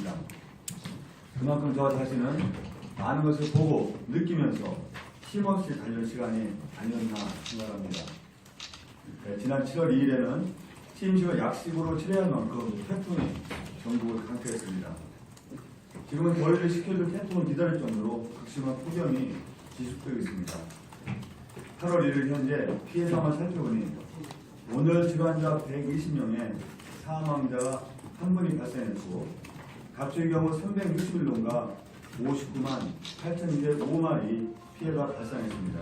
있습니다. 그만큼 저 자신은 많은 것을 보고 느끼면서 쉼없이 달릴 시간이 아니었나 생각합니다. 지난 7월 2일에는 취임식을 약식으로 치러야 할 만큼 태풍이 전국을 강타했습니다. 지금은 더위를 식혀줄 태풍을 기다릴 정도로 극심한 폭염이 지속되고 있습니다. 8월 1일 현재 피해 상황을 살펴보니 오늘 질환자 120명에 사망자가 한 분이 발생했고 갑주의 경우 361명과 59만 8,205마리 피해가 발생했습니다.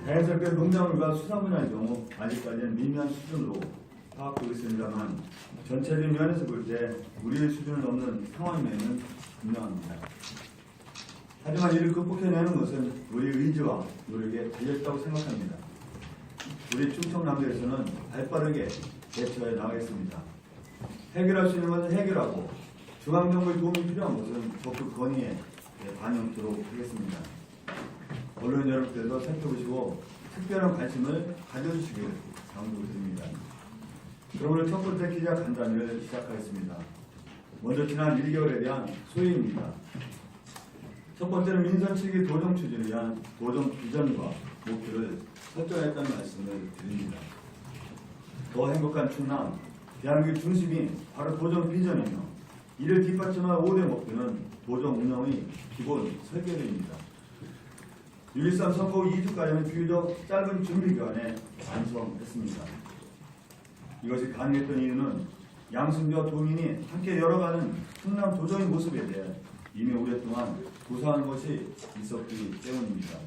자연스럽게 농작물과 수산물의 경우 아직까지는 미미한 수준으로 파악되고 있습니다만 전체적인 면에서 볼 때 우리의 수준을 넘는 상황임에는 분명합니다. 하지만 이를 극복해내는 것은 우리의 의지와 노력에 달려있다고 생각합니다. 우리 충청남도에서는 발빠르게 대처해 나가겠습니다. 해결할 수 있는 것은 해결하고 중앙정부의 도움이 필요한 것은 적극 건의에 반영토록 하겠습니다. 언론 여러분들도 살펴보시고 특별한 관심을 가져주시길 당부드립니다. 그러므로 첫 번째 기자 간담회를 시작하겠습니다. 먼저 지난 1개월에 대한 소회입니다. 첫 번째는 민선 7기 도정 추진을 위한 도정 비전과 목표를 설정했다는 말씀을 드립니다. 더 행복한 충남, 대한민국 중심이 바로 도정 비전이며 이를 뒷받침할 5대 목표는 도정 운영의 기본 설계도입니다. 6.13 선거 후 2주까지는 비교적 짧은 준비기간에 완성했습니다. 이것이 가능했던 이유는 양승조와 도민이 함께 열어가는 충남 도정의 모습에 대해 이미 오랫동안 구사하는 것이 있었기 때문입니다.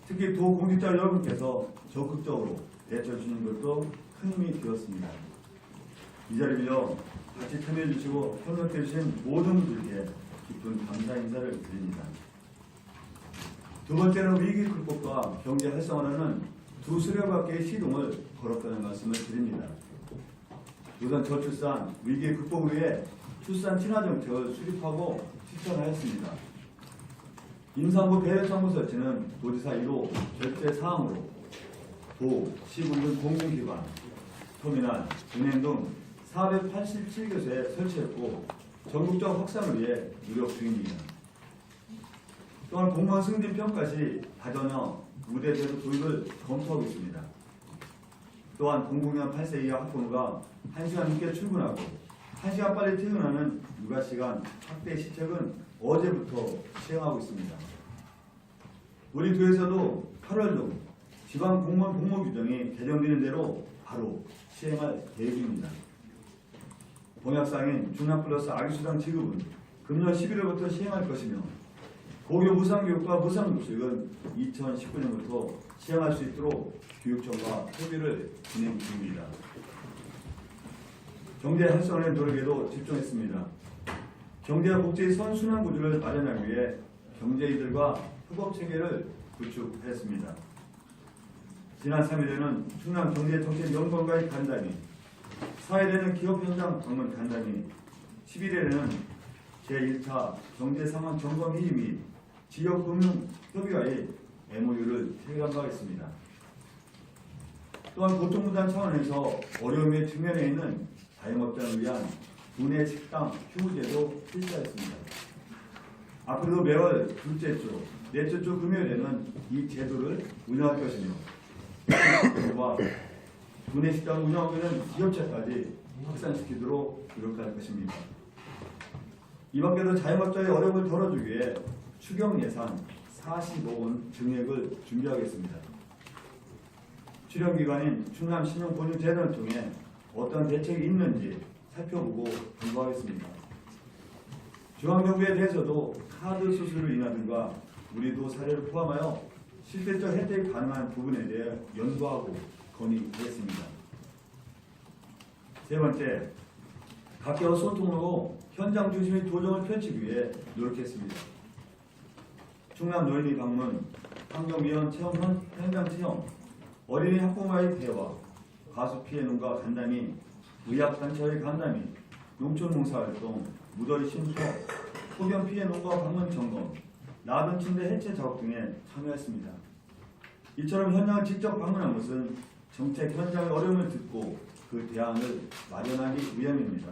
특히 도공직자 여러분께서 적극적으로 대처해 주는 것도 큰 힘이 되었습니다. 이 자리를 빌어 같이 참여해 주시고 협력해 주신 모든 분들께 깊은 감사 인사를 드립니다. 두 번째는 위기 극복과 경제 활성화라는 두 수레바퀴의 시동을 걸었다는 말씀을 드립니다. 우선 저출산 위기 극복을 위해 출산 친화 정책을 수립하고 실천하였습니다. 임산부 배려정보 설치는 도지사 1호 결재 사항으로 도, 시군 등 공공기관, 터미널, 은행 등 487곳에 설치했고 전국적 확산을 위해 노력 중입니다. 또한 공무원 승진 평가 시 가전형 무대 제도 도입을 검토하고 있습니다. 또한 공공연 8세 이하 학부모가 1시간 늦게 출근하고 1시간 빨리 퇴근하는 육아시간 확대 시책은 어제부터 시행하고 있습니다. 우리 도에서도 8월 중 지방 공무원 복무 규정이 개정되는 대로 바로 시행할 계획입니다. 공약상인 중학플러스 아기수당 지급은 금년 11월부터 시행할 것이며 고교 무상교육과 무상급식은 2019년부터 시행할 수 있도록 교육청과 협의를 진행 중입니다. 경제 활성화의 노력에도 집중했습니다. 경제와 복지의 선순환 구조를 마련하기 위해 경제인들과 협업체계를 구축했습니다. 지난 3일에는 충남경제정책연구원과의 간담회, 4일에는 기업현장 방문 간담회, 11일에는 제1차 경제상황점검회의 및 지역금융협의회의 MOU를 체결한 바 있습니다. 또한 고통분담 차원에서 어려움에 직면해 있는 자영업자를 위한 분해 식당 휴무제도 실시하였습니다. 앞으로도 매월 둘째 주, 넷째 주 금요일에는 이 제도를 운영할 것이며 분해 식당 운영하고 있는 기업체까지 확산시키도록 노력할 것입니다. 이 밖에도 자영업자의 어려움을 덜어주기 위해 추경 예산 45억 원 증액을 준비하겠습니다. 출연기관인 충남신용보증재단을 통해 어떤 대책이 있는지 살펴보고 공부하겠습니다. 중앙정부에 대해서도 카드 수수료 인하들과 우리도 사례를 포함하여 실질적 혜택이 가능한 부분에 대해 연구하고 건의하겠습니다. 세 번째, 각계와 소통으로 현장 중심의 도정을 펼치기 위해 노력했습니다. 충남 노인의 방문, 환경위원 체험 현장 체험, 어린이 학부모와의 대화, 가수 피해 농가 간담회, 의학단체의 간담회, 농촌봉사활동, 무더위 심수업, 폭염 피해 농가 방문 점검, 나든 침대 해체 작업 등에 참여했습니다. 이처럼 현장을 직접 방문한 것은 정책 현장의 어려움을 듣고 그 대안을 마련하기 위함입니다.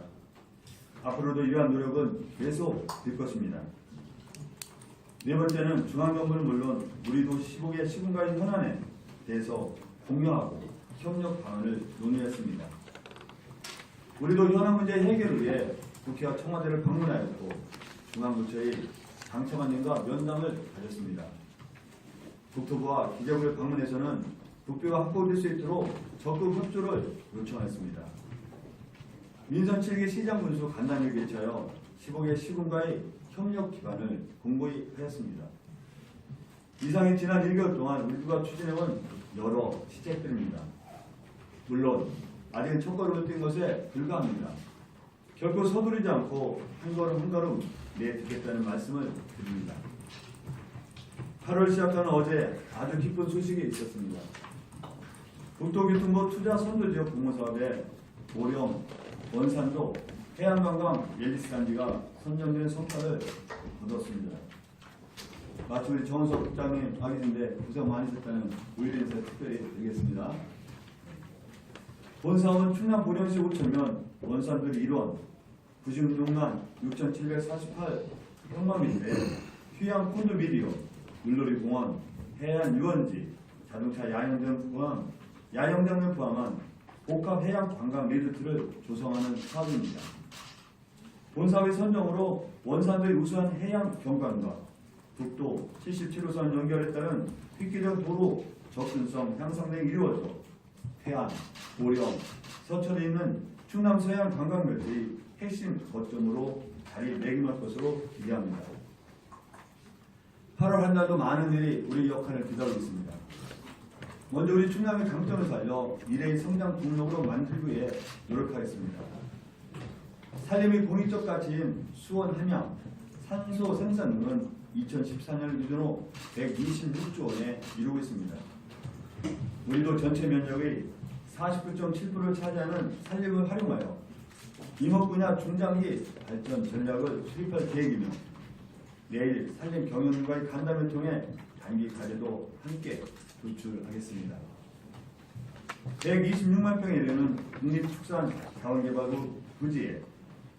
앞으로도 이러한 노력은 계속 될 것입니다. 네 번째는 중앙정부는 물론 우리도 15개 시군과의 현안에 대해서 공유하고 협력 방안을 논의했습니다. 우리도 현안 문제 해결을 위해 국회와 청와대를 방문하였고 중앙부처의 장차관님과 면담을 가졌습니다. 국토부와 기재부를 방문해서는 국비가 확보될 수 있도록 적극 협조를 요청했습니다. 민선 7기 시장 군수 간담회를 개최하여 15개 시군과의 협력 기반을 공고히 하였습니다. 이상이 지난 1개월 동안 우리가 추진해온 여러 시책들입니다. 물론 아직은 첫걸음을 뛴 것에 불과합니다. 결코 서두르지 않고 한 걸음 한 걸음 내딛겠다는 말씀을 드립니다. 8월 시작하는 어제 아주 기쁜 소식이 있었습니다. 국토교통부 투자선도지역 공모사업에 보령, 원산도 해양관광 옐리스단지가 선정된 성과를 거뒀습니다. 마치 우리 정은석 국장님 와 계신데 고생 많으셨다는 우리 인사 특별히 드리겠습니다. 본 사업은 충남 보령시 5천면, 원산도 1원, 96만 6,748평방미터에 휴양 콘도미디오, 물놀이 공원, 해안 유원지, 자동차 야영장을 포함한 복합 해양 관광 리조트를 조성하는 사업입니다. 본 사업의 선정으로 원산도의 우수한 해양 경관과 국도 77호선 연결에 따른 획기적 도로 접근성 향상 등이 이루어져 해안, 보령, 서천에 있는 충남 서해안 관광별지의 핵심 거점으로 자리매김할 것으로 기대합니다. 8월 한 달도 많은 일이 우리 역할을 기다리고 있습니다. 먼저 우리 충남의 강점을 살려 미래의 성장 동력으로 만들기 위해 노력하겠습니다. 산림의 공익적 가치인 수원 함양 산소 생산 등은 2014년을 기준으로 126조 원에 이루고 있습니다. 우리도 전체 면적의 49.7%를 차지하는 산림을 활용하여 임업 분야 중장기 발전 전략을 수립할 계획이며 내일 산림 경영과의 간담회를 통해 단기 과제도 함께 도출하겠습니다. 126만 평에 이르는 국립축산자원개발구 부지에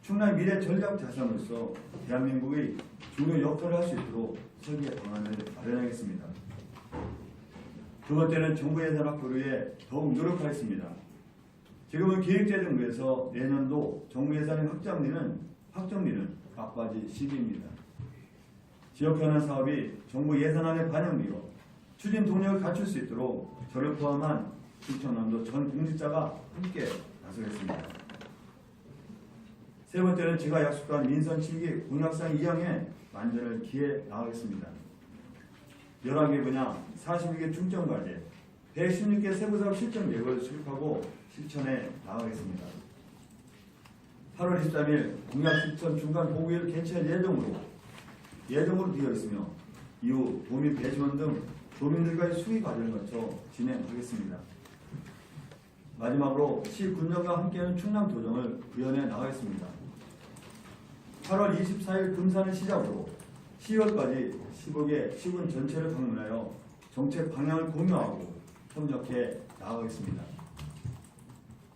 충남 미래 전략 자산으로서 대한민국의 중요 역할을 할 수 있도록 설계 방안을 마련하겠습니다. 두 번째는 정부 예산 확보를 위해 더욱 노력하겠습니다. 지금은 기획재정부에서 내년도 정부 예산의 확정되는 막바지 시기입니다. 지역 현안 사업이 정부 예산안에 반영되어 추진 동력을 갖출 수 있도록 저를 포함한 충청남도 전 공직자가 함께 나서겠습니다. 세 번째는 제가 약속한 민선 7기 공약상 2항에 만전을 기해 나가겠습니다. 11개 분야 42개 중점과제 116개 세부사업 실천 계획을 수립하고 실천해 나가겠습니다. 8월 23일 공약 실천 중간 보고회를 개최할 예정으로 되어 있으며 이후 도민 배심원 등 도민들과의 수의 과정을 거쳐 진행하겠습니다. 마지막으로 시군정과 함께하는 충남 도정을 구현해 나가겠습니다. 8월 24일 금산을 시작으로 10월까지 15개 시군 전체를 방문하여 정책 방향을 공유하고 협력해 나가겠습니다.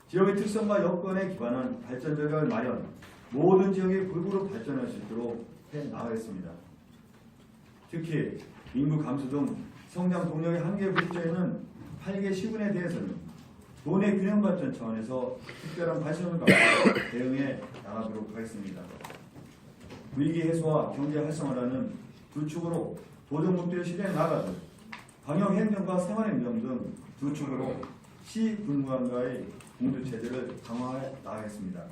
지역의 특성과 여건에 기반한 발전 전략을 마련, 모든 지역이 골고루 발전할 수 있도록 해 나가겠습니다. 특히 인구 감소 등 성장 동력의 한계에 부딪혀 있는 8개 시군에 대해서는 도내 균형 발전 차원에서 특별한 관심을 갖고 대응해 나가도록 하겠습니다. 위기 해소와 경제 활성화라는 두 축으로 도정 목표를 실현해 나가듯 방역 행정과 생활 행정 등 두 축으로 시 군관과의 공조 체제를 강화해 나가겠습니다.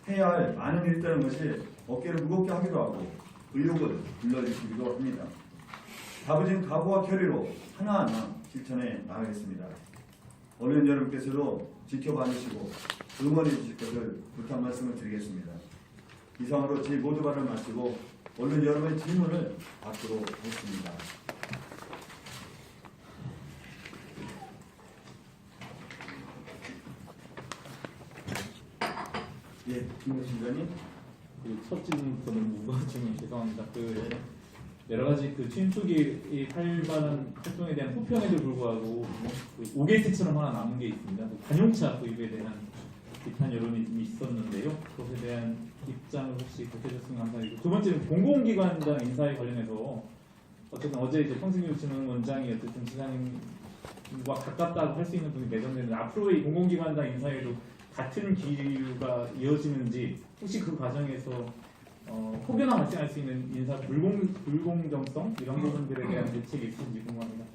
해야 할 많은 일이 있다는 것이 어깨를 무겁게 하기도 하고 의욕을 불러일으키기도 합니다. 다부진 각오와 결의로 하나하나 실천해 나가겠습니다. 언론 여러분께서도 지켜봐 주시고 응원해 주실 것을 부탁 말씀을 드리겠습니다. 이상으로 제 모두 발을 마치고 언론 여러분의 질문을 받도록 하겠습니다. 예, 김효신 위원님. 첫 질문부터는 무거워지면 죄송합니다. 여러 가지 취임 초기 활발한 활동에 대한 후평에도 불구하고 OKT처럼 하나 남은 게 있습니다. 관용차 도입에 대한 비판 여론이 좀 있었는데요. 그것에 대한 입장을 혹시 보태줬으면 감사하겠고, 두 번째는 공공기관장 인사에 관련해서 어쨌든 어제 이제 평생교육진흥원장이 어쨌든 지사님과 가깝다고 할 수 있는 분이 내정되는데 앞으로의 공공기관장 인사에도 같은 기류가 이어지는지, 혹시 그 과정에서 혹여나 발생할 수 있는 인사 불공정성 이런 부분들에 대한 대책이 있는지 궁금합니다.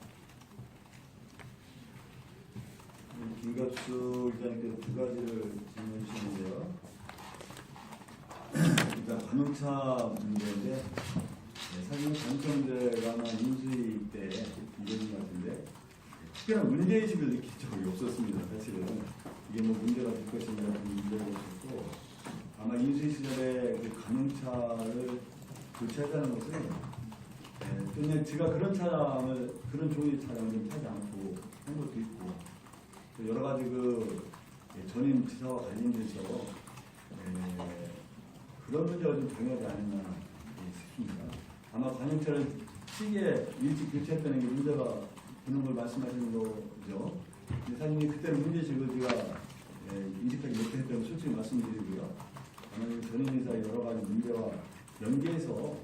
김갑수 기자님께서 두 가지를 질문해 주시는데요. 일단 관용차 문제인데, 사실 관용차 문제가 아마 인수위 때 이전인 것 같은데 특별한 문제의식을 느낀 적이 없었습니다. 사실은 이게 뭐 문제가 될 것이냐 문제가 없었고, 아마 인수위 시절에 그 관용차를 교체하자는 것은 그냥 제가 그런 차량을, 그런 종류의 차량을 좀 타지 않고 한 것도 있고, 또 여러 가지 그 전임 지사와 관련돼서 그런 문제가 좀 당연하지 않았나 싶습니다. 아마 관용차를 시기에 일찍 교체했다는 게 문제가 되는 걸 말씀하시는 거죠. 사장님이 그때 문제식을 제가 인식하지 못했다고 솔직히 말씀드리고요. 아마 전임이사의 여러 가지 문제와 연계해서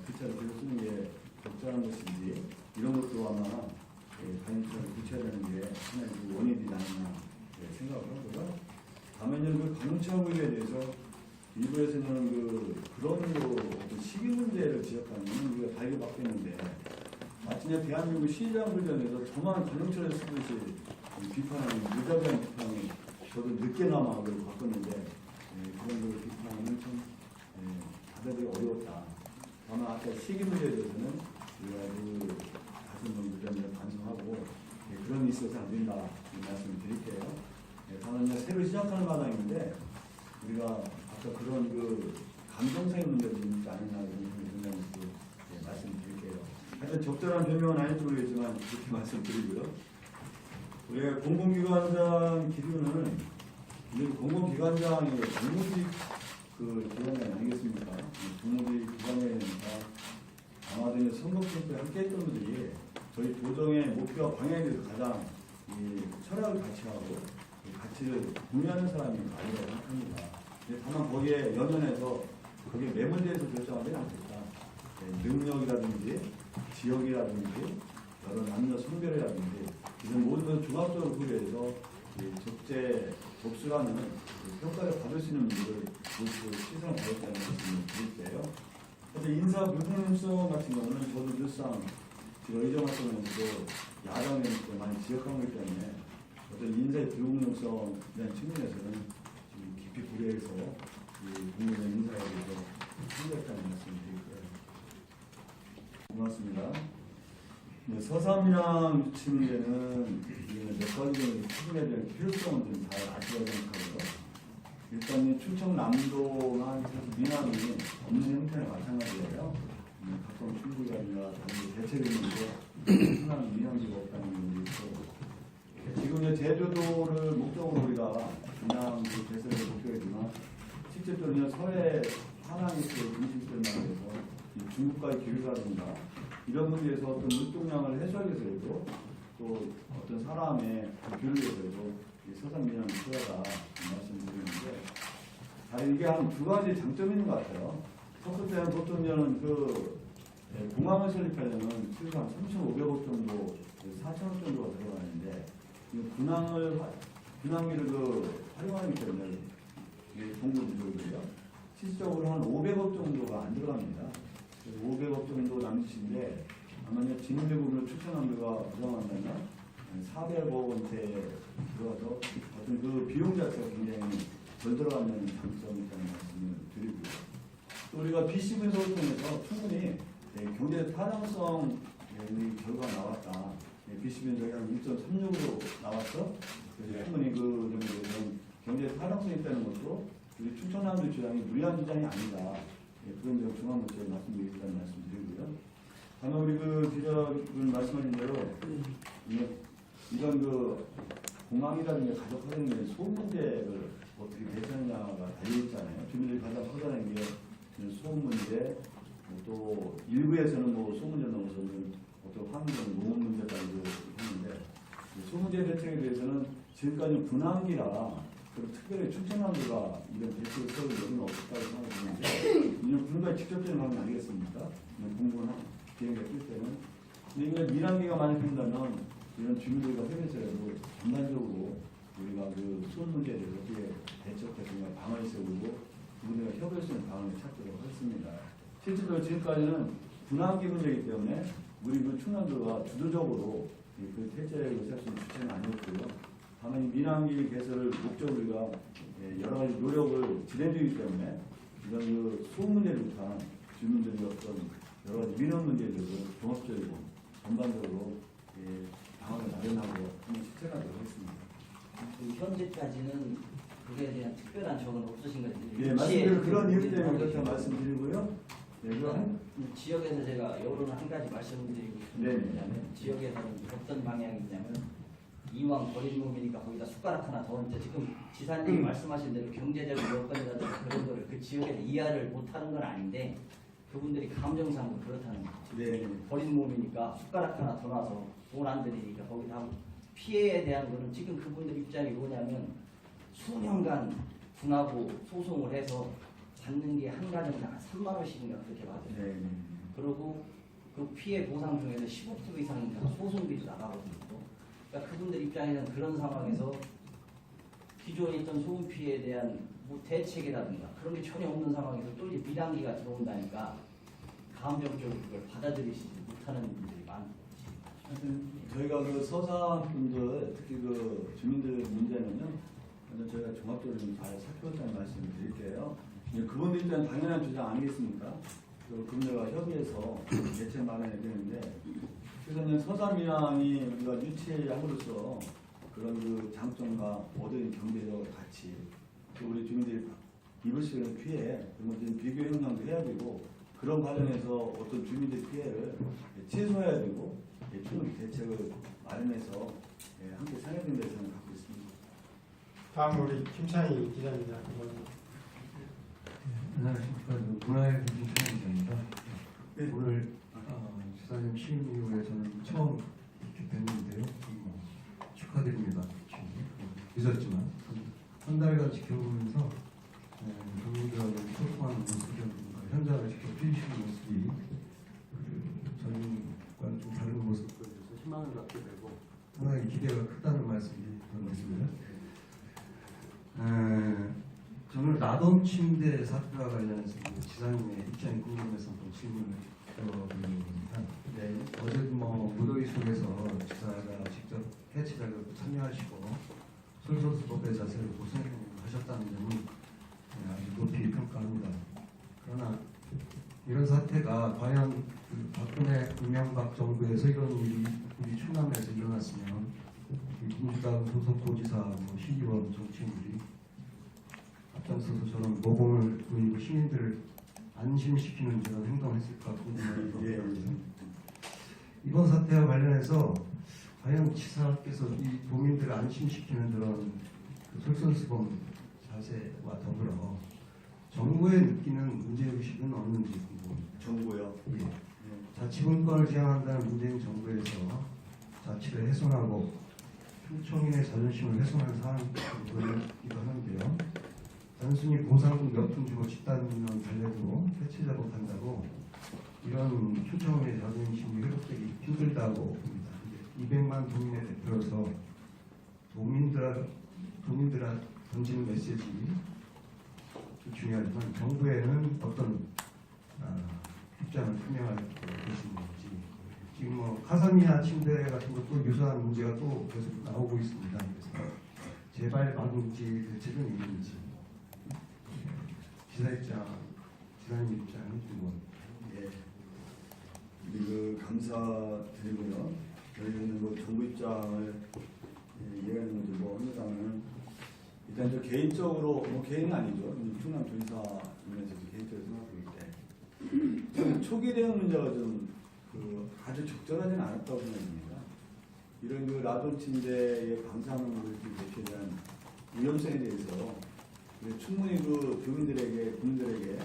그 차를 계속 쓰는 게 적절한 것인지, 이런 것도 아마 관용차를 교체해야 되는 게 하나의 그 원인이지 않나 생각을 하고요. 다만 그 관용차 문제에 대해서 일부에서는 그런 어떤 시기 문제를 지적하는 우리가 달게 바뀌었는데, 마치 대한민국 시장 관련해서 저만 관용차를 쓰듯이 비판하는 무자비한 비판이 저도 늦게나마 그걸 바꿨는데, 그런 비판은 참 받아들이기 어려웠다. 다만 아까 시기 문제에 대해서는 우리가 다시 한번 무자비를 반성하고 그런 일이 있어서 안 된다 말씀을 드릴게요. 다만 새로 시작하는 마당인데 우리가 아까 그런 감정적인 문제도 있지 않느냐 이런 생각을 말씀드릴게요. 하여튼 적절한 변명은 아닐지 모르겠지만 그렇게 말씀드리고요. 우리가 공공기관장 기준은 공공기관장이 공무직 기관장이 아니겠습니까? 공무직 기관장이니까 아마도 선거캠프에 함께 했던 분들이 저희 도정의 목표와 방향에 대해서 가장 철학을 같이 하고 가치를 공유하는 사람이 아니라고 생각합니다. 다만 거기에 연연해서 거기에 매몰돼서 결정하지 않겠다. 능력이라든지 지역이라든지 여러 남녀 성별이라든지 이런 모든 것을 종합적으로 고려해서 접수라는 평가를 받을 수 있는 문제를 시선을 받았다는 말씀을 드릴게요. 사실 인사 불공정성 같은 경우는 저도 늘상 제가 의정 활동에서도 야당에서 많이 지적한 거기 때문에 어떤 인사의 불공정성이라는 측면에서는 지금 깊이 고려해서 국민의 인사에 대해서 생각했다는 말씀을 드리고요. 고맙습니다. 서삼이랑 유치문제는 몇 가지 확인해야 될 필요성은 좀 잘 아시라고 생각하고요. 일단 충청남도나 민항이 없는 형태는 마찬가지예요. 각종 충북이라든가 다른 대책이 있는데 하나는 민항지가 없다는 문제도 있고, 지금 제주도를 목적으로 우리가 그냥 대세를 목표이지만 실제로는 서해 하나에서의 중심점에 대해서 중국과의 기류라든가 이런 문제에서 어떤 물동량을 해소하기 위해서도 또 어떤 사람의 교류에 대해서도 서산 민항이 필요하다 말씀드리는데, 이게 한 두 가지 장점이 있는 것 같아요. 첫 번째는 보통 저는 공항을 설립하려면 최소 한 3,500억 정도, 4,000억 정도가 들어가는데, 군항기를 활용하기 때문에 동부지역이고요. 실질적으로 한 500억 정도가 안 들어갑니다. 그래서 500억 정도 남짓인데, 아마 지능대 부분을 추천함들과 구성한다면 400억 원대 들어가서 어떤 비용 자체가 굉장히 덜 들어가는 장점이 있다는 말씀을 드리고요. 또 우리가 BC 분석을 통해서 충분히 경제 타당성 결과가 나왔다. BC 분석이 한 1.36으로 나왔어. 그래서 충분히 그 정도로 경제 타당성이 있다는 것도 우리 충청남도 주장이 무리한 주장이 아니다. 그런 점 중앙부처에 말씀드리겠다는 말씀드리고요. 다만 우리 기자분 말씀하신 대로 이런 공항이라든가 가족 활용의 소음 문제를 어떻게 대처하느냐가 달려있잖아요. 주민들이 가장 허전한 게 소음 문제, 또 일부에서는 소음 문제 넘어서는 어떤 환경, 노무 문제까지 하는데, 소음 문제 대책에 대해서는 지금까지 군항기라 그리고 특별히 충청남도가 이런 대책을 세울 여유는 없었다고 생각하는데 이런 군과의 직접적인 관계 아니겠습니까? 공부나 비행기가 뛸 때는. 근데 이걸 민항기가 만약 된다면 이런 주민들과 협의해서라도 전반적으로 우리가 그 수원 문제에 대해서 어떻게 대처했든가 방안을 세우고 그분들과 협의할 수 있는 방안을 찾도록 하겠습니다. 실제로 지금까지는 군항기 문제이기 때문에 우리 그 충남도가 주도적으로 그 대책을 세울 수 있는 주체는 아니었고요. 다만 이 민항기 개설을 목적으로 우리가 여러 가지 노력을 진행 중이기 때문에 이런 그 수원 문제를 비롯한 주민들의 어떤 여러 가지 민원 문제에 대해서 종합적이고 전반적으로 방안을 마련하고 하는 실천하도록 하겠습니다. 현재까지는 그에 대한 특별한 적은 없으신 거죠? 예, 말씀드린 그런 이유 때문에 그렇게 말씀드리고요. 네, 그럼 지역에서 제가 여론을 한 가지 말씀드리고 싶은 게 네. 뭐냐면 지역에서는 어떤 방향이 있냐면 이왕 버린 몸이니까 거기다 숟가락 하나 더 얹자. 지금 지사님이 말씀하신 대로 경제적 여건이라든지 그런 거를 그 지역에서 이해를 못하는 건 아닌데 그분들이 감정상으로 그렇다는 거죠. 네. 버린 몸이니까 숟가락 하나 더 놔서 돈 안 들이니까 거기다 하고 피해에 대한 거는 지금 그분들 입장이 뭐냐면 수년간 군하고 소송을 해서 받는 게 한 가정당 3만 원씩인가 그렇게 받아요. 네. 그리고 그 피해 보상 중에서 15% 이상인가 소송비도 나가거든요. 그러니까 그분들 입장에서는 그런 상황에서 기존에 있던 소음 피해에 대한 뭐 대책이라든가 그런 게 전혀 없는 상황에서 또 이제 비단기가 들어온다니까 감정적으로 그걸 받아들이지 못하는 분들이 많죠. 하여튼 저희가 그 서사분들 특히 그 주민들 문제는요, 완전 저희가 종합적으로 좀 잘 살펴봤다는 말씀을 드릴게요. 이제 그분들 일단 당연한 주장 아니겠습니까? 그 그분들과 협의해서 대책 마련해야 되는데, 그래서 그냥 서사민항이 우리가 유치함으로써 그런 그 장점과 모든 경제적 가치, 또 우리 주민들이 입을 수 있는 피해, 그런 것좀 비교 형성도 해야 되고, 그런 과정에서 어떤 주민들 피해를 최소화해야 되고, 충분히 대책을 마련해서 함께 상의된다 저는 갖고 있습니다. 다음 우리 김창희 기자입니다. 안녕하십니까. 문화의 김창희입니다. 네. 오늘 지사님 취임 이후에 저는 처음 이렇게 뵀는데요. 축하드립니다. 늦었지만 한 달간 지켜보면서 국민들하고 소통하는 모습이었는가, 현장을 직접 뛰시는 모습이 저희과는 좀 다른 모습을 보여줘서 희망을 갖게 되고 상당히 기대가 크다는 말씀이 드렸습니다. 저는 라돈 침대 사태와 관련해서 지사님의 입장이 궁금해서 또 질문을 드려봅니다. 네, 어제 무더위 속에서 지사가 직접 해치 작업에 참여하시고 솔선수범의 자세를 고생하셨다는 점은 아주 높이 평가합니다. 그러나 이런 사태가 과연 그 박근혜 이명박 정부에서 이런 일이 우리 충남에서 일어났으면 민주당 소속 도지사, 시의원, 정치인들이 앞장서서 저런 모범을 보이고 시민들을 안심시키는 그런 행동을 했을까 궁금합니다. 이번 사태와 관련해서 과연 지사께서 이 도민들을 안심시키는 그런 그 솔선수범 자세와 더불어 정부에 느끼는 문제의식은 없는지 궁금합니다. 정부요? 예. 자치분권을 지향한다는 문재인 정부에서 자치를 훼손하고 충청인의 자존심을 훼손한 사안이기도 하는데요. 단순히 보상금 몇 푼 주고 집단면 달래도 해체 작업한다고 이런 충청인의 자존심이 회복되기 힘들다고 봅니다. 200만 도민의 대표로서 도민들한테 던지는 메시지 중요하지만 정부에는 어떤 입장을 표명할 것인지 지금 카사미아 침대 같은 것도 유사한 문제가 또 계속 나오고 있습니다. 그래서 재발 방지 대책은 있는지 지사님 입장은 좀 예. 우리 그 감사드리고요. 저희는 뭐 정부 입장을 이해하는 건데 한국당은 일단 저 개인적으로 개인은 아니죠. 충남 도지사면에서 개인적으로 생각하기 때문에 초기 대응 문제가 좀 아주 적절하지는 않았다고 생각합니다. 이런 그 라돈 침대의 방사능 물질 배출에 대한 위험성에 대해서 충분히 그 국민들에게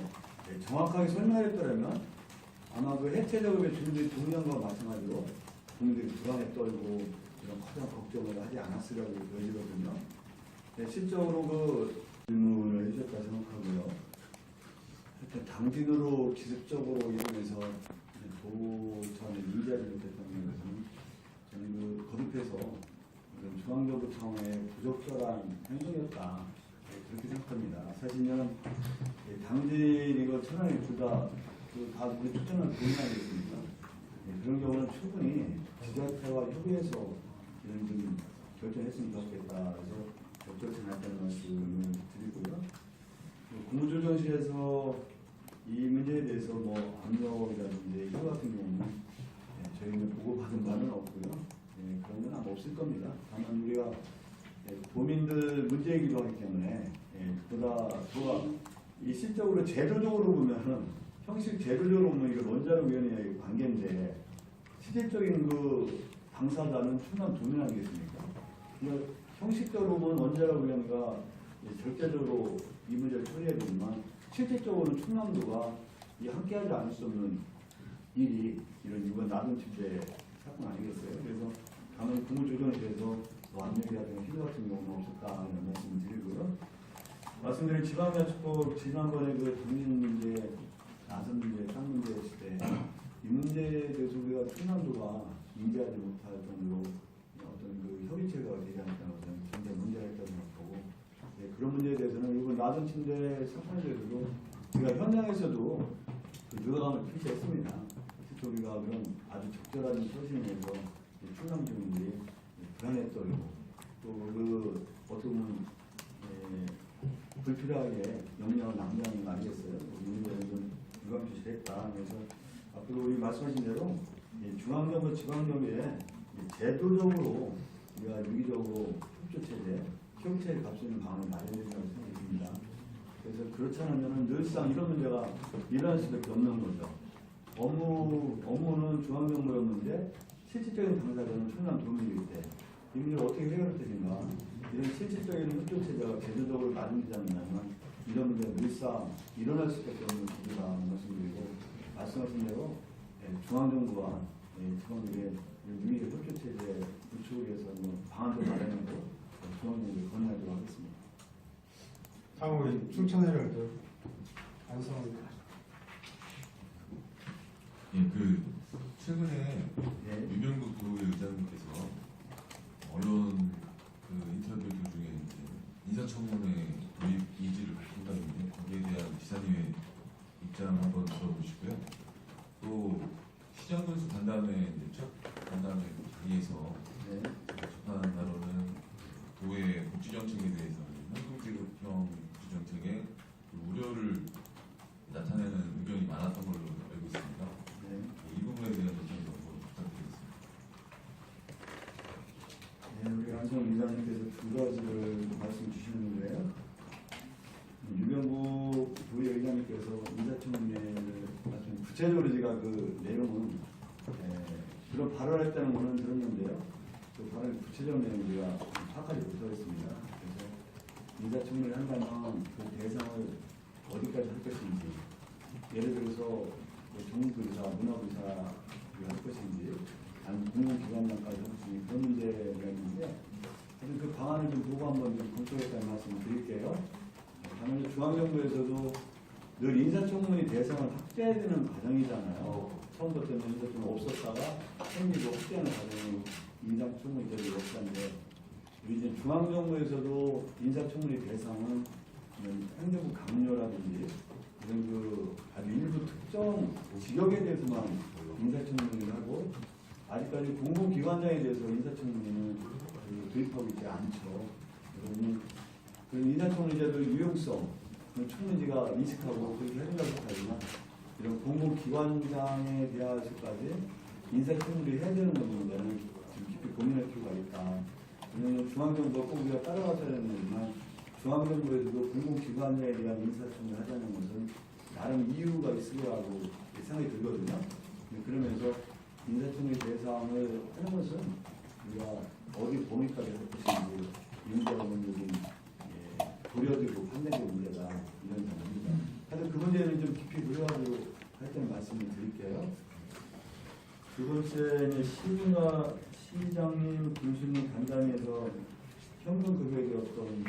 정확하게 설명했더라면 아마 그 해체 작업에 주민들이 동의한 것과 마찬가지로 국민들이 불안에 떨고 이런 커다란 걱정을 하지 않았으리라고 보여지거든요. 네, 실적으로 그 질문을 해주셨다 생각하고요. 하여튼 당진으로 기습적으로 이용해서 도청에 인지하지 못했다는 것은 저는 그 거듭해서 중앙정부 차원의 부적절한 행동이었다. 네, 그렇게 생각합니다. 사실 저는 당진이고 천안이 둘다 우리 추천을 본인 아니겠습니까? 네, 그런 경우는 충분히 지자체와 협의해서 이런 좀 결정했으면 좋겠다. 그래서 적절치 않았다는 말씀을 드리고요. 국무조정실에서 이 문제에 대해서 뭐 압력이라든지 이거 같은 경우는 저희는 보고받은 바는 없고요. 그런 건 아마 없을 겁니다. 다만 우리가 도민들 문제이기도 하기 때문에 그보다 이 실적으로 제도적으로 보면은 형식 제도적으로 보면 이거 원자력위원회의 관계인데 실질적인 그 당사자는 충남 도민 아니겠습니까? 그러니까 형식적으로 보면 원자력위원회가 절대적으로 이 문제를 처리해야 되지만 실질적으로는 충남도가 이 함께하지 않을 수 없는 일이 이런 이번 나동 침대 사건 아니겠어요? 그래서 다만 국무조정실에서 압력이라든가 힘 같은 경우는 없었다 이런 말씀을 드리고요. 말씀드린 지방야축법 지난번에 그 당진 문제, 나선 문제, 땅 문제 했을 때 이 문제에 대해서 우리가 충남도가 인지하지 못할 정도로 어떤 그 협의체가 되지 않았다는 것은 굉장히 문제가 있다고 생각하고 그런 문제에 대해서는 이번 나선 침대 사건에 대해서도 우리가 현장에서도 그 유감을 표시했습니다. 실제 우리가 그런 아주 적절한 소신에서 충남 주민들이 불안했던 또그 어떻게 보면 불필요하게 영향을 낭비하는 거 아니겠어요? 이 문제는 좀 유감 표시했다. 그래서 앞으로 우리 말씀하신 대로 중앙정부, 지방정부에 제도적으로 우리가 유기적으로 협조체제, 협조체를 값수 있는 방안을 마련해야된다고 생각이 듭니다. 그래서 그렇지 않으면 늘상 이런 문제가 일어날 수밖에 없는 거죠. 업무는 중앙정부였는데 실질적인 당사자는 충남 도민일 때 이 문제를 어떻게 해결할 것인가 이런 실질적인 협조체제가 제도적으로 마련되지 않으면 이런 문제가 늘상 일어날 수밖에 없는 기회라는 말씀드리고 말씀하신 대로 중앙정부와 지방정부의 유기적 협조체제 구축을 위해서 방안도 마련하고 중앙정부에 건의하도록 하겠습니다. 다음 우리 춘천회를 안성훈. 예, 그 최근에 네. 유명국 도의 의장님께서 언론 그 인터뷰 도중에 이제 인사청문회 도입 의지를 밝힌다는데 거기에 대한 지사님의 입장 한번 들어보시고요. 또 시장군수 간담회 이제 첫 간담회 자리에서 네. 접한 바로는 도의 복지 정책에 대해서 현금지급형 복지 정책에 우려를 나타내는 의견이 많았던 걸로 알고 있습니다. 네. 이 부분에 대한 의견 좀 부탁드리겠습니다. 네, 우리 안성 이사님께서 두 가지를 말씀 주셨는데요. 유명국 도의회장님께서 인사청문회를 말씀 구체적으로 제가 그 내용은 그런 발언을 했다는 거는 들었는데요. 그 발언의 구체적 내용을 우리가 파악하지 못하겠습니다. 그래서 인사청문회를 한다면 그 대상을 어디까지 할 것인지, 예를 들어서 정부의사, 문화부의사를 할 것인지, 아니면 공공기관장까지 할 것인지 그런 문제가 있는데 그 방안을 좀 보고 한번 좀 검토했다는 말씀을 드릴게요. 다만 중앙정부에서도 늘 인사청문회 대상을 확대해야 되는 과정이잖아요. 처음부터는 인사청문회 없었다가 생기고 확대하는 과정이 인사청문회 제도 역사인데 우리 이제 중앙정부에서도 인사청문회 대상은 행정부 강요라든지 이런 그 아주 일부 특정 지역에 대해서만 인사청문회를 하고 아직까지 공공기관장에 대해서 인사청문회는 도입하고 있지 않죠. 그러니 그 인사청문회제도 유용성, 청문지가 인식하고 그렇게 해준다고 하지만 이런 공공기관장에 대해서까지 인사청문회 해야 되는 문제는 좀 깊이 고민할 필요가 있다. 왜냐하면 중앙정부가 꼭 우리가 따라가서야 되는 거지만 중앙정부에서도 공공기관에 대한 인사청문회 하자는 것은 나름 이유가 있을 거라고 생각이 들거든요. 그러면서 인사청문회 대상을 하는 것은 우리가 어디 범위까지 할 것인지 문제가 문제인 고려되고 판단된 문제다 이런 생각입니다. 하여튼 그 문제는 좀 깊이 고려하도록 할 때는 말씀을 드릴게요. 두 번째 시장님, 교수님 간담회에서 현금 금액의 어떤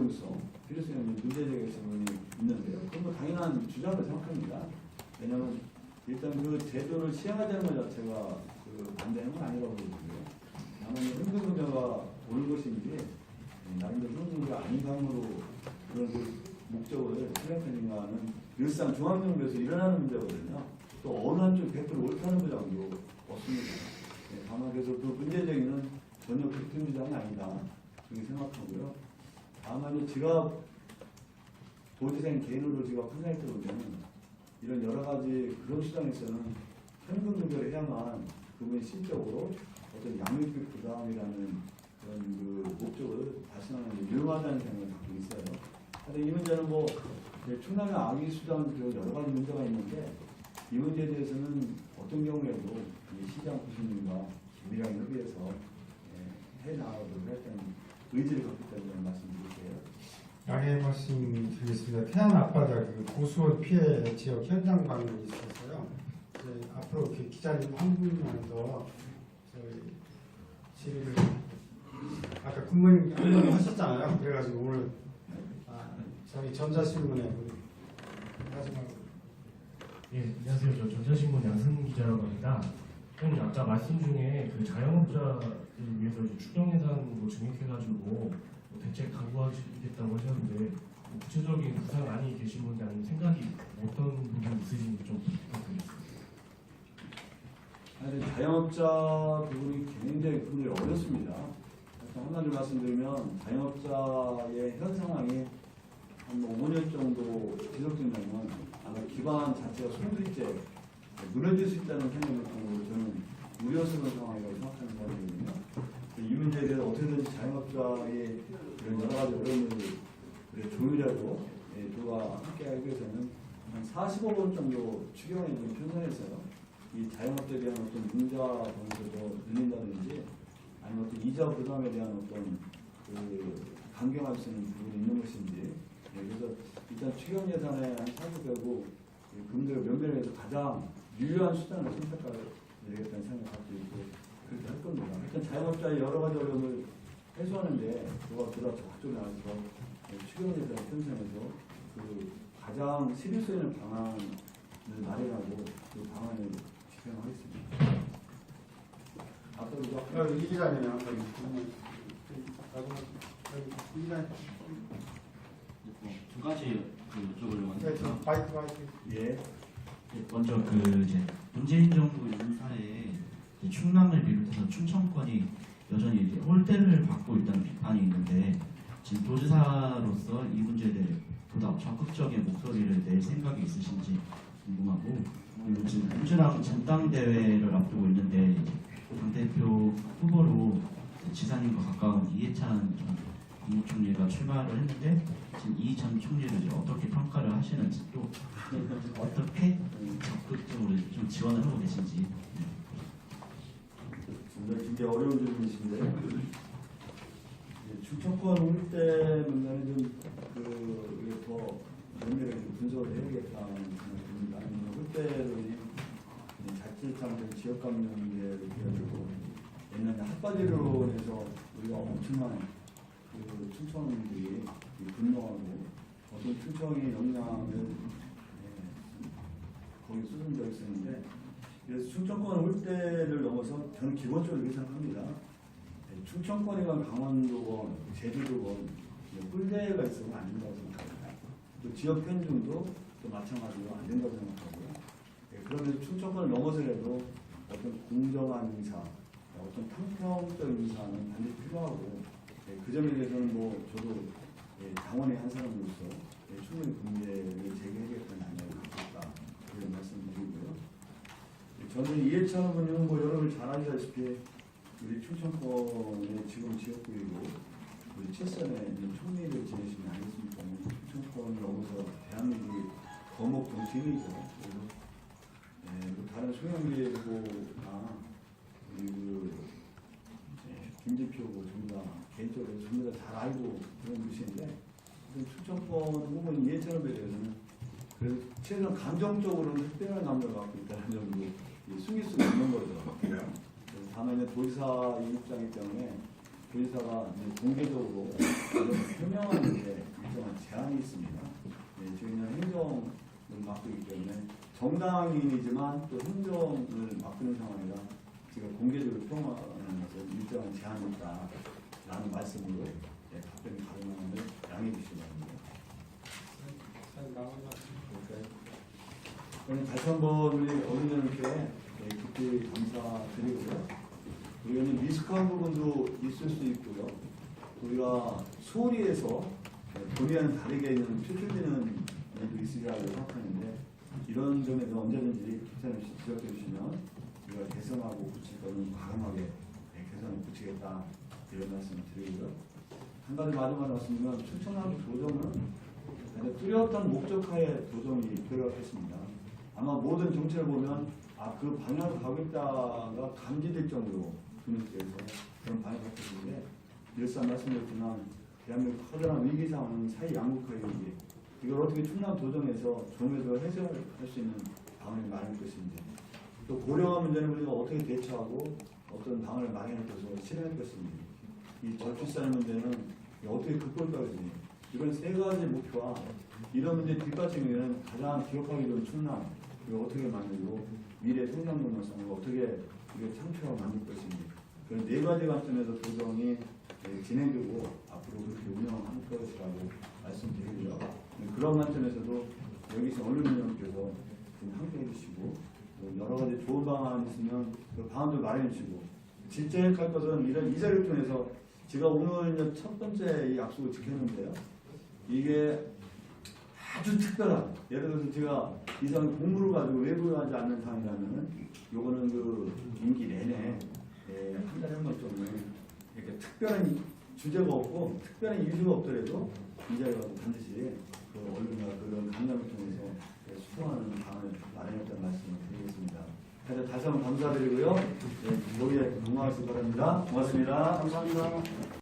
적용성, 필요성에 문제제기 질문이 있는데요. 그건 뭐 당연한 주장으로 생각합니다. 왜냐하면 일단 그 제도를 시행하자는 것 자체가 그 반대하는 건 아니라고 보고요. 다만 흥분문제가 옳은 것인지 나름대로 흥분문제가 아닌 강으로 그런 그 목적을 생각하는가는 일상 중앙정부에서 일어나는 문제거든요. 또 어느 한쪽 100% 옳다는 주장도 없습니다. 다만 그래서 그 문제제기는 전혀 그런 주장이 아니다. 그렇게 생각하고요. 다만 이제 지갑 도지사인 개인으로 지갑 판단할 때 보면 이런 여러 가지 그런 수단에서는 현금 조절을 해야만 그분이 실적으로 어떤 양육비 부담이라는 그런 그 목적을 달성하는 데 유용하다는 생각을 갖고 있어요. 근데 이 문제는 뭐 충남의 악의 수단 여러 가지 문제가 있는데 이 문제에 대해서는 어떤 경우에도 시장 구신님과 긴밀하게 협의해서 해 나가도록 하겠다는 의지를 갖고 있다는 말씀드릴게요. 양해 말씀드리겠습니다. 태안 앞바다 그 고수원 피해 지역 현장 방문이 있어서요. 이제 앞으로 그 기자님 한 분만 더 저희 질의를 아까 국무님 한 번 하셨잖아요. 그래가지고 오늘 저희 전자신문에 마지막으로 예, 안녕하세요. 저 전자신문 양승 기자라고 합니다. 형님 아까 말씀 중에 그 자영업자를 위해서 이제 추경 예산 뭐 증액해가지고 뭐 대책 강구하시겠다고 하셨는데 뭐 구체적인 구상안이 계신 건지 아니면 생각이 어떤 부분이 있으신지 좀 부탁드리겠습니다. 아니, 자영업자 부분이 굉장히 분들이 어렵습니다. 한마디로 말씀드리면 자영업자의 현 상황이 한 5년 정도 지속된다면 아마 기반 자체가 손실죄 무너질 수 있다는 생각을 통으로 저는 우려스러운 상황이라고 생각하는 사람이거든요. 이 문제에 대해서 어떻게든지 자영업자의 그런 여러 가지 어려움을 조율하고 저와 함께 하기 위해서는 한 45억 원 정도 추경에 좀 편성해서요. 이 자영업자에 대한 어떤 융자 범위도 늘린다든지 아니면 어떤 이자 부담에 대한 어떤 그 강경할 수 있는 부분이 있는 것인지 그래서 일단 추경 예산에 한 40개고 그분들 면밀해서 가장 유효한 수단을 선택하게 되겠다는 생각을 갖고 있고 그렇게 할 겁니다. 일단 자영업자의 여러 가지 어려움을 해소하는데 그와 보다 적극적으로 나와서 추경 예산을 편성해서 그 가장 실효성 있는 방안을 마련하고 그 방안을 집행하겠습니다. 앞으로 이 기자님이 한 번 이 기자님 두 가지 여쭤보려고 네, 합니다. 바이트 예. 먼저 이제 문재인 정부 인사에 이제 충남을 비롯해서 충청권이 여전히 이제 홀대를 받고 있다는 비판이 있는데 지금 도지사로서 이 문제에 대해 보다 적극적인 목소리를 낼 생각이 있으신지 궁금하고 그리고 지금 민주당 전당대회를 앞두고 있는데 당대표 후보로 지사님과 가까운 이해찬 전 국무총리가 출마를 했는데 지금 이 전 총리를 이제 어떻게 평가를 하시는지 또 어떻게 적극적으로 좀 지원을 하고 계신지. 굉장히 어려운 질문이신데 충청권 홀대 문제는 좀더 면밀하게 분석을 해야겠다는 생각이 듭니다. 홀대로 자칫하면 지역 감정에 비해서 옛날에 핫바지로 해서 우리가 엄청난 그 충청민들이 분노하고 어떤 충청의 역량을 거기 쏟은 적이 있었는데 그래서 충청권 홀대를 넘어서 저는 기본적으로 이렇게 생각합니다. 충청권이건 강원도건 제주도건 홀대가 있으면 안 된다고 생각합니다. 또 지역 편중도 또 마찬가지로 안 된다고 생각하고요. 그러면서 충청권을 넘어서라도 어떤 공정한 인사, 어떤 평평적인 인사는 반드시 필요하고 그 점에 대해서는 뭐 저도 당원의 한 사람으로서 충분히 문제를 제기하겠다는 안을 갖고 있다 그런 말씀드리고요. 저는 이해찬 후보님은 뭐 여러분 잘 아시다시피 우리 충청권의 지금 지역구이고 우리 최선의 총리를 지내시면 아니겠습니까? 충청권을 넘어서 대한민국의 거목 정치인이죠. 그리고 다른 송영길 후보나 그리고 김진표 후보 전부 다 개인적으로 전부 다 잘 알고 그런 분이신데 충청권 후보인 이해찬 후보에 대해서는 그래서 최소한 감정적으로는 특별한 감정을 갖고 있다는 점으로 숨길 수가 없는 거죠. 다만 이제 도지사 입장이기 때문에 도지사가 이제 공개적으로 이런 해명하는데 일정한 제한이 있습니다. 네, 저희는 행정을 맡고 있기 때문에 정당인이지만 또 행정을 맡는 상황이라 제가 공개적으로 표현하는 것은 일정한 제한이 있다라는 말씀으로 네, 답변이 가능한 걸 양해해 주시기 바랍니다. 그럼 다시 한번 우리 어른들께 깊이 감사드리고요. 우리는 미숙한 부분도 있을 수 있고요. 우리가 소리에서 본의와는 다르게 있는 표출되는 일도 있으리라고 생각하는데 이런 점에서 언제든지 괜찮은 지적해 주시면 우리가 개선하고 고칠 거는 과감하게 개선을 고치겠다 이런 말씀을 드리고요. 한 가지 마지막으로 말씀드리면 충청남도 도정은 뚜렷한 목적하에 도정이 들어갔습니다. 아마 모든 정책을 보면 그 방향으로 가겠다가 감지될 정도로 분위기에서 그런 방향을 갖고 있는데 늘상 말씀드렸지만 대한민국 커다란 위기 상황은 사회 양극화의 위기 이걸 어떻게 충남 도정에서 종에서 해결할 수 있는 방안을 마련할 것인지 또 고령화 문제는 우리가 어떻게 대처하고 어떤 방안을 마련해서 실행할 것인지 이 저출산 문제는 어떻게 극복할 것인지 이런 세 가지 목표와 이런 문제 뒷받침에는 가장 기억하기 좋은 충남 이걸 어떻게 만들고 미래 성장 동력성을 어떻게 창출하고 만들 것인지 그런 네 가지 관점에서 도정이 진행되고 앞으로 그렇게 운영할 것이라고 말씀드리고요. 그런 관점에서도 여기서 언론위원께서 좀 함께 해주시고 여러 가지 좋은 방안 있으면 그 방안도 마련해 주시고 질책할 것은 이런 이 자리를 통해서 제가 오늘 첫 번째 이 약속을 지켰는데요. 이게 아주 특별한 예를 들어서 제가 이상 공부를 가지고 외부에 하지 않는 상황이라면 요거는 그 임기 내내 한 달에 한 번 정도 이렇게 특별한 주제가 없고 특별한 이슈가 없더라도 이 자리에 가서 반드시 그 언론과 그런 강연을 통해서 수긍하는 방안을 마련했다는 말씀을 드리겠습니다. 그래서 다시 한번 감사드리고요. 네, 모두에 건강하시기 바랍니다. 고맙습니다. 감사합니다.